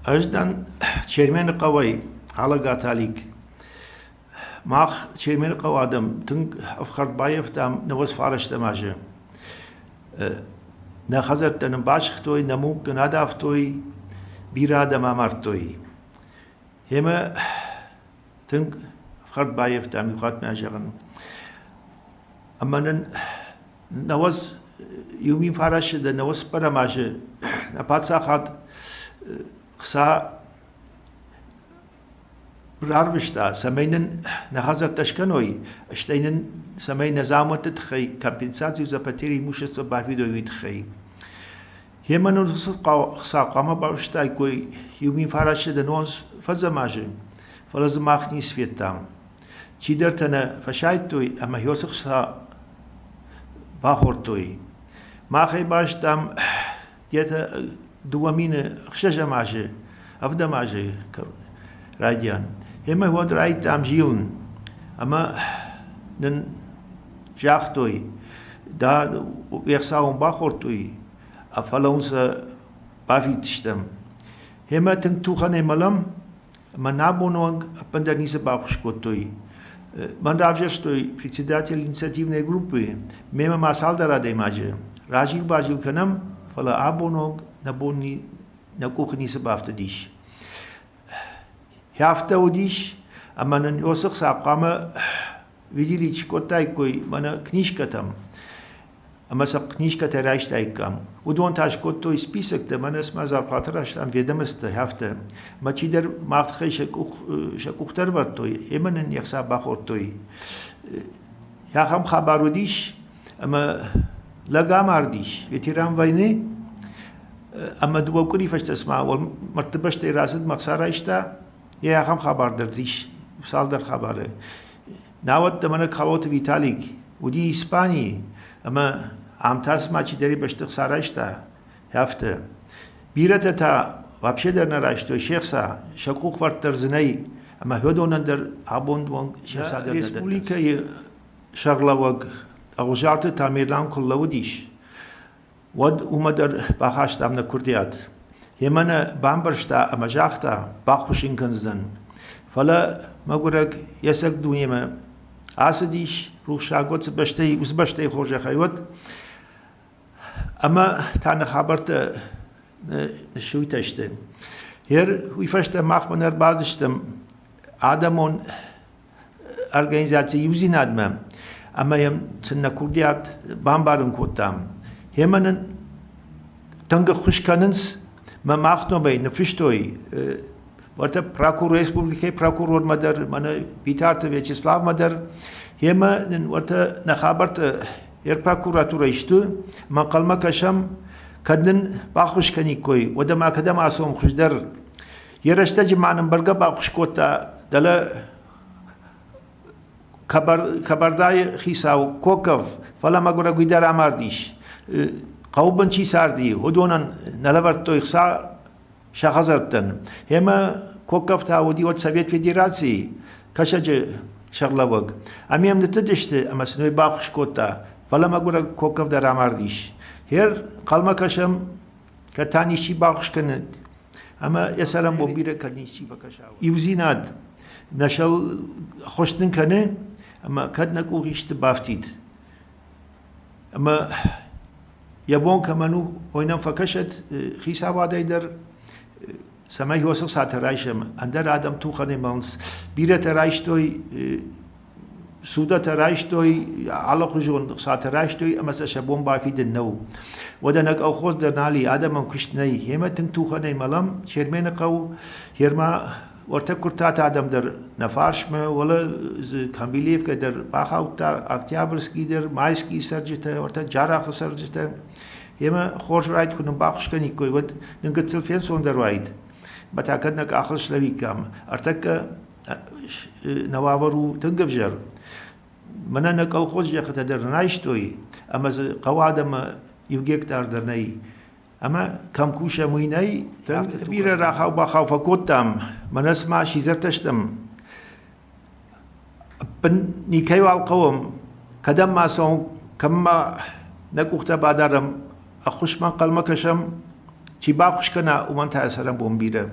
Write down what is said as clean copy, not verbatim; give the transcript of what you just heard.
أجدن چيرمن قوي على قاتاليك ماخ چيرمن قوادم تنك أفخر بايف دام نوز فارش دماجه نخزت نباشختوي نموك نادافتوي بيرادة ما مرتوي هما تنك أفخر بايف دام يقات ماجغن أما نوز يومين فارش ده نوز برا ماجه نبات ساخد خسا براربشتا سمينن نخزت تشكنوي اشتينن سمين نظامت تخي كمبنساتيو زباتيري موشستو بافيدو يتخي هما نوز خسا قاما بارشتا كوي يومين فارش ده نوز فزماجه فلازم ماخني سفيتام چي درتنا فشايتوي اما يوسخ خسا باخورتوي ماخي باشتام ديتا دوامين خشجة ماجه أفدا ماجه رايديان هما هو رايد تام جيلن أما نن جاختوي دا ويخساون باخورتوي أفلونسا بافي تشتم هما تنتوخاني ملم ما نابونوانگ أبندا نيسا باخشكوتوي من راجشتوي председатель инициативной группы мема масалда раде маже راجيل باجيل كنم فلا أبونوانگ نبوني نكوخني سبافت ديش هافتا وديش أما نوسخ ساقامة видели чкотай кой мана книжка там ама са книжка терайш тайкам удон таш кото список да мана сма зарплатараш там ведомост хафта мачидер махтхе шакухтар вартой эманен яхса бахортой яхам хабарудиш ама лагамардиш ветеран войны أما دو كوري فاش تسمع والمرتبش تيراسد مقصارة إشتا يا خم خبر درديش وصال در خبره ناوت دمانك خوات فيتاليك ودي إسباني أما عم تسمع چي داري باش تخسارة إشتا هفته بيرتا تا وابشه در نراشتو شيخسا شكوك ورد ترزني أما هدونن در عبوند وانگ شيخسا در رسپوليكا شغلا وانگ أغجارت تاميرلان كل وديش ود اومدر باخاشت امنا كرديات يمنا بامبرشتا اما جاختا باخوشين كنزدن فلا مغورك يسك دونيما اسديش روح شاغوت بشتي وسبشتي خوجه خيوت اما تانا خبرت نشوي تشت هير ويفشت ماخمنر بازشتم ادمون organizacji yuzinadmam اما يم سن كرديات بامبارن كوتام همان تنگ خوشکننس ما ماختنو بی نفشتوی ورته پراکور رسپوبلیکه پراکور مدر من بیتارت ویچسلاو مدر همان ورته نخابرت هر پراکوراتور ایشتو ما قلما کشم کدن باخوشکنی کوی وده ما کدم آسوم خوشدر یرشته جمعنم برگا باخوش کوتا دل خبردای خیساو کوکف فلا ما گورا گویدر آماردیش قوبن چی سردی هدونن نلبرتو إخسا شخصرتن هما كوكف تاودي ود سوفيت فيدراسي كشج شغله وق اميم نتدشت اما سنوي باخش كوتا فلا ما غورا كوكف در امرديش هير قلما كشم كتاني شي باخش كنت اما يسلم بوبيره كني شي بكشاو يوزيناد نشل خوشتن كنه اما كدنك وغيشت بافتيد اما يبون كمانو وينام فكشت خيسا وادي در سماي وسق سات رايشم اندر ادم تو خني مانس بيرت رايشتوي سودا رايشتوي على خجون سات رايشتوي اما شبون بافيد النو ودنك او خوز در نالي ادم كشتني همتن تو خني ملم شرمين قو هرما ورتكرتات ادم در نفارش ما ولا كامبيليف كدر باخاوتا اكتيابرسكي در مايسكي سرجته ورتا جاراخ سرجته هما خوش رايد كنن باخش كني كوي ود نقتل فين سون در رايد بتاكدنك اخر شلوي كام ارتك نوابرو تنقفجر مننك الخوش يخت در نايشتوي اما قوادم يوجيك تار درني اما كم كوشا مويناي بير راخاو باخاو فكوتام منس ما شيزرتشتم بن نيكايو القوم كدم ما سون كما نكوختا بادرم اخوش من قلمكشم چی باخش کنه و من تأثیرم بوم بیره